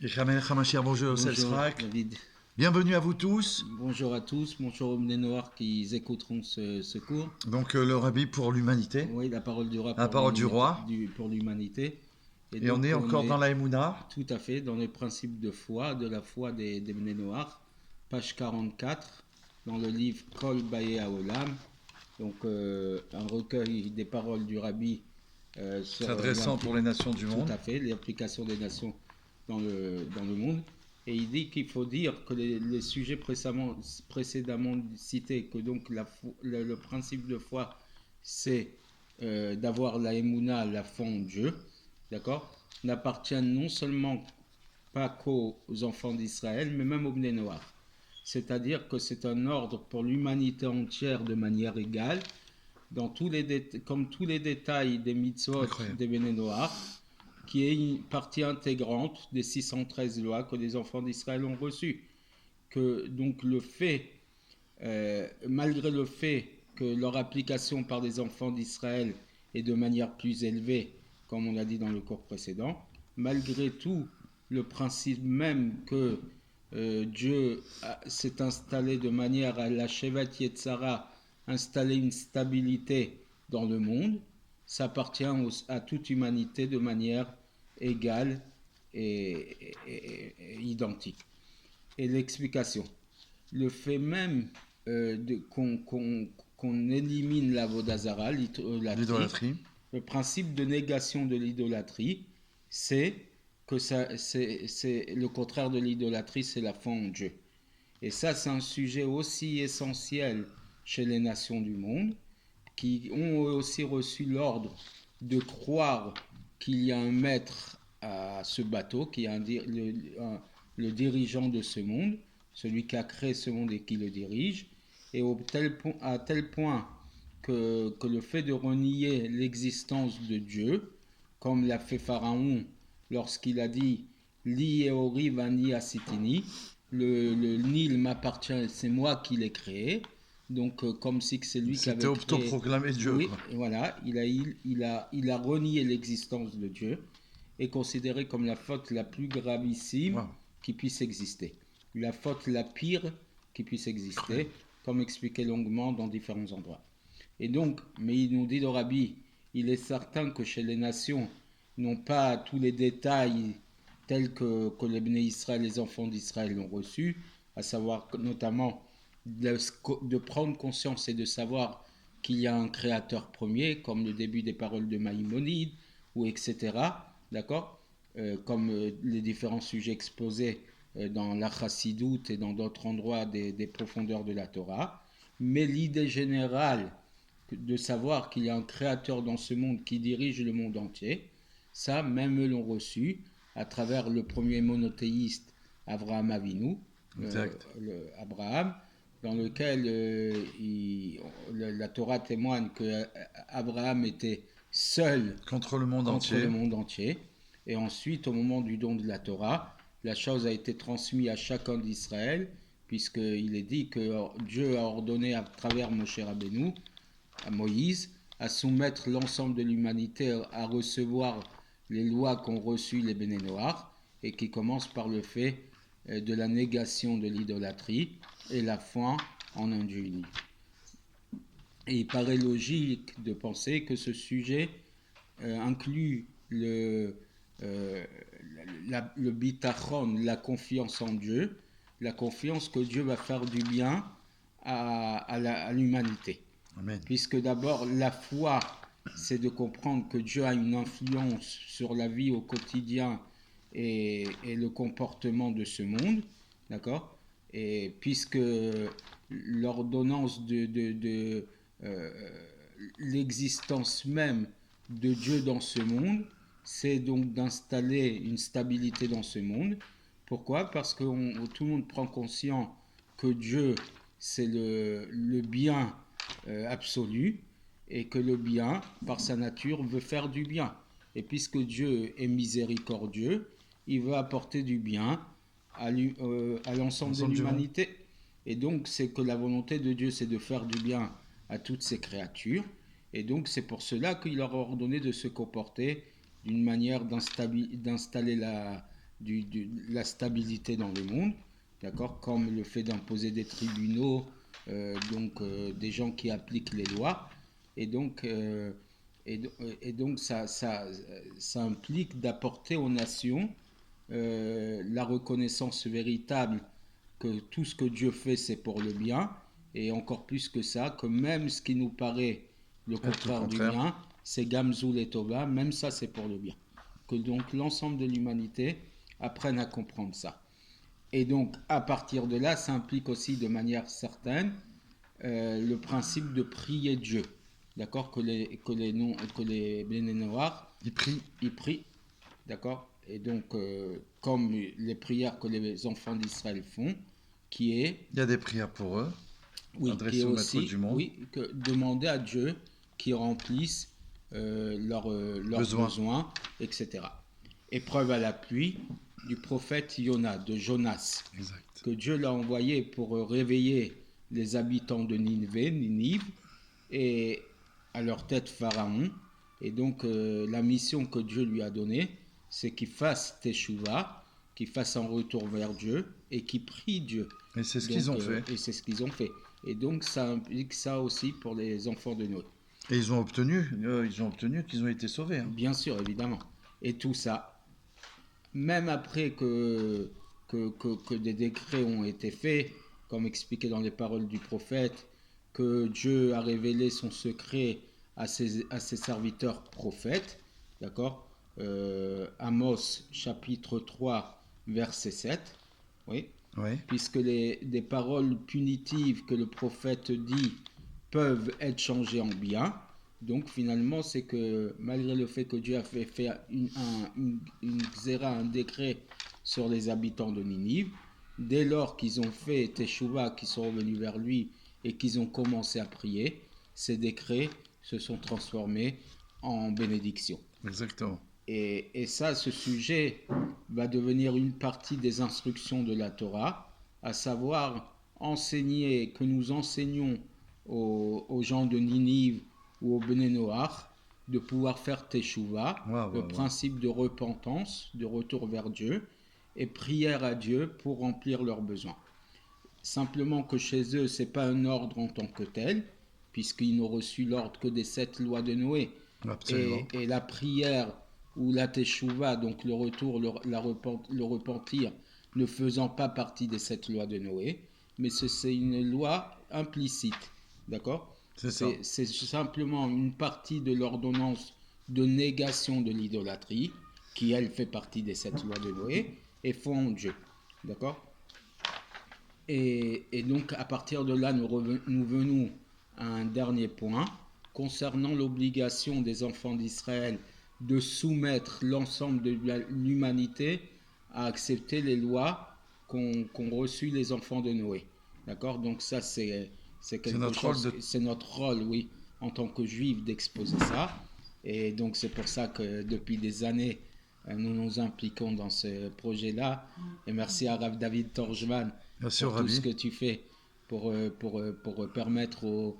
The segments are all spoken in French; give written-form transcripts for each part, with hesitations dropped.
Yechamel Hamashir, bonjour Bonjour Srak. David. Bienvenue à vous tous. Bonjour à tous, bonjour aux Bnei Noirs qui écouteront ce cours. Donc le Rabbi pour l'humanité, Oui, la parole du roi la parole du roi. pour l'humanité. Et on donc est encore dans la Emouna. tout à fait dans le principe de foi, de la foi des Bnei Noirs, page 44, dans le livre Kol Baye Haolam. Donc un recueil des paroles du Rabbi S'adressant pour les nations du monde. Tout à fait, l'application des nations dans le monde. Et il dit qu'il faut dire que les sujets précédemment cités, que donc le principe de foi, c'est d'avoir la Emouna, la foi en Dieu, d'accord, n'appartient non seulement pas qu'aux enfants d'Israël, mais même aux Bnei Noirs. C'est-à-dire que c'est un ordre pour l'humanité entière de manière égale, comme tous les détails des mitzvot des Bnei Noirs, qui est une partie intégrante des 613 lois que les enfants d'Israël ont reçues. Que donc malgré le fait que leur application par les enfants d'Israël est de manière plus élevée, comme on l'a dit dans le cours précédent, malgré tout, le principe même que Dieu s'est installé de manière à la Shevat Yetzara, installer une stabilité dans le monde, ça appartient à toute humanité de manière égale et identique. Et l'explication, le fait même qu'on élimine la vodazara, l'idolâtrie, le principe de négation de l'idolâtrie, c'est que c'est le contraire de l'idolâtrie, c'est la foi en Dieu. Et ça, c'est un sujet aussi essentiel chez les nations du monde, qui ont aussi reçu l'ordre de croire qu'il y a un maître à ce bateau, qui est le dirigeant de ce monde, celui qui a créé ce monde et qui le dirige, et à tel point que le fait de renier l'existence de Dieu, comme l'a fait Pharaon lorsqu'il a dit « Li eori vani asitini », le Nil m'appartient, c'est moi qui l'ai créé. Donc, comme si c'est lui qui avait créé... C'était autoproclamé Dieu. Oui, voilà, il a renié l'existence de Dieu et considéré comme la faute la plus gravissime qui puisse exister. La faute la pire qui puisse exister, comme expliqué longuement dans différents endroits. Et donc, mais il nous dit le Rabbi, il est certain que chez les nations, n'ont pas tous les détails tels que les Bnei Israël, les enfants d'Israël l'ont reçu, à savoir notamment de prendre conscience et de savoir qu'il y a un créateur premier, comme le début des paroles de Maïmonide, ou etc., d'accord, comme les différents sujets exposés dans la Chassidoute et dans d'autres endroits des profondeurs de la Torah. Mais l'idée générale de savoir qu'il y a un créateur dans ce monde qui dirige le monde entier, ça, même eux l'ont reçu à travers le premier monothéiste Abraham Avinu, Abraham, dans lequel la Torah témoigne que Abraham était seul contre le monde entier. Et ensuite, au moment du don de la Torah, la chose a été transmise à chacun d'Israël, puisqu'il est dit que Dieu a ordonné à travers Moshe Rabbeinu, à Moïse, à soumettre l'ensemble de l'humanité à recevoir les lois qu'ont reçues les Bnei Noirs, et qui commencent par le fait de la négation de l'idolâtrie et la foi en un Dieu unique. Et il paraît logique de penser que ce sujet inclut le bitachon, la confiance en Dieu, la confiance que Dieu va faire du bien à l'humanité. Amen. Puisque d'abord, la foi, c'est de comprendre que Dieu a une influence sur la vie au quotidien et le comportement de ce monde, d'accord ? Et puisque l'ordonnance de l'existence même de Dieu dans ce monde, c'est donc d'installer une stabilité dans ce monde. Pourquoi ? Parce que tout le monde prend conscience que Dieu, c'est le bien absolu, et que le bien, par sa nature, veut faire du bien. Et puisque Dieu est miséricordieux, il veut apporter du bien à l'ensemble de l'humanité. Et donc, c'est que la volonté de Dieu, c'est de faire du bien à toutes ses créatures. Et donc, c'est pour cela qu'il leur a ordonné de se comporter d'une manière d'installer de la stabilité dans le monde, d'accord, comme le fait d'imposer des tribunaux, des gens qui appliquent les lois. Et donc, ça implique d'apporter aux nations la reconnaissance véritable que tout ce que Dieu fait, c'est pour le bien, et encore plus que ça, que même ce qui nous paraît le contraire du bien, c'est Gamzoul et Tova, même ça, c'est pour le bien. Que donc l'ensemble de l'humanité apprenne à comprendre ça. Et donc, à partir de là, ça implique aussi de manière certaine le principe de prier Dieu. D'accord, que les Béné Noirs, ils prient. D'accord. Et donc, comme les prières que les enfants d'Israël font, qui est... Il y a des prières pour eux, adressées au Maître du monde. Oui, que demander à Dieu qu'il remplisse leurs besoins, etc. Épreuve à l'appui du prophète Jonas, exact, que Dieu l'a envoyé pour réveiller les habitants de Ninive, et à leur tête Pharaon. Et donc, la mission que Dieu lui a donnée, c'est qu'il fasse Teshuvah, qu'il fasse un retour vers Dieu et qu'il prie Dieu. Et c'est ce qu'ils ont fait. Et c'est ce qu'ils ont fait. Et donc, ça implique ça aussi pour les enfants de Noé. Et ils ont obtenu qu'ils ont été sauvés. Hein. Bien sûr, évidemment. Et tout ça, même après que des décrets ont été faits, comme expliqué dans les paroles du prophète, que Dieu a révélé son secret à ses serviteurs prophètes, d'accord, Amos chapitre 3 verset 7, oui, puisque des paroles punitives que le prophète dit peuvent être changées en bien. Donc finalement, c'est que malgré le fait que Dieu a fait un décret sur les habitants de Ninive, dès lors qu'ils ont fait Teshuvah, qu'ils sont revenus vers lui et qu'ils ont commencé à prier, ces décrets se sont transformés en bénédiction. Exactement. Et ça, ce sujet va devenir une partie des instructions de la Torah, à savoir enseigner, que nous enseignons aux gens de Ninive ou aux Béné Noach de pouvoir faire Teshuvah, le principe de repentance, de retour vers Dieu, et prière à Dieu pour remplir leurs besoins. Simplement que chez eux, ce n'est pas un ordre en tant que tel, puisqu'ils n'ont reçu l'ordre que des 7 lois de Noé. Et la prière ou la Teshuvah, donc le retour, le repentir, ne faisant pas partie des 7 lois de Noé, mais c'est une loi implicite, d'accord ? C'est simplement une partie de l'ordonnance de négation de l'idolâtrie, qui elle fait partie des 7 lois de Noé, et foi en Dieu, d'accord ? Et donc à partir de là, nous venons à un dernier point, concernant l'obligation des enfants d'Israël de soumettre l'ensemble de l'humanité à accepter les lois qu'ont reçues les enfants de Noé. D'accord ? Donc ça, c'est notre rôle, oui, en tant que juifs, d'exposer ça. Et donc c'est pour ça que depuis des années, nous nous impliquons dans ce projet-là. Et merci à Rav David Torjman pour tout ce que tu fais pour permettre aux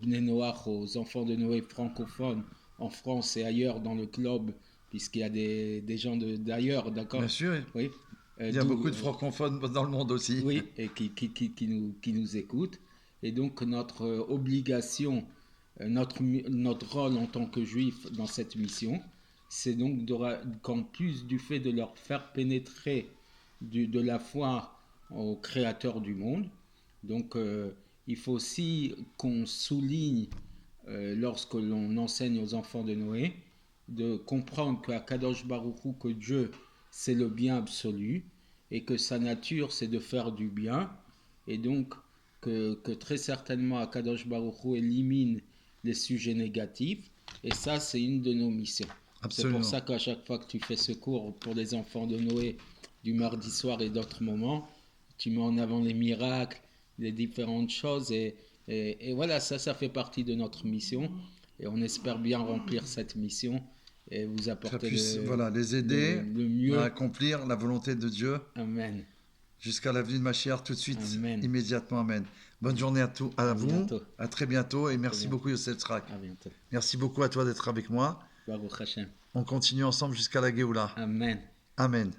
Bnei Noach, aux enfants de Noé francophones en France et ailleurs dans le globe, puisqu'il y a des gens d'ailleurs, d'accord ? Bien sûr. Oui. Il y a beaucoup de francophones dans le monde aussi. Oui, et qui nous écoutent. Et donc notre obligation, notre rôle en tant que juifs dans cette mission, c'est donc qu'en plus du fait de leur faire pénétrer de la foi au Créateur du monde, donc il faut aussi qu'on souligne, lorsque l'on enseigne aux enfants de Noé, de comprendre qu'à Kadosh Baruch Hu, que Dieu, c'est le bien absolu, et que sa nature, c'est de faire du bien, et donc que très certainement Akadosh Baruch Hu élimine les sujets négatifs, et ça, c'est une de nos missions. Absolument. C'est pour ça qu'à chaque fois que tu fais ce cours pour les enfants de Noé, du mardi soir et d'autres moments, tu mets en avant les miracles, les différentes choses, et voilà, ça fait partie de notre mission, et on espère bien remplir cette mission et vous apporter les aider le mieux à accomplir la volonté de Dieu. Amen. Jusqu'à la venue de Mashiach tout de suite, Amen. Immédiatement, Amen. Bonne journée à vous, bientôt. À très bientôt, et merci beaucoup Yosef Tzrak. À bientôt. Merci beaucoup à toi d'être avec moi. Baruch Hashem. On continue ensemble jusqu'à la Géoula. Amen. Amen.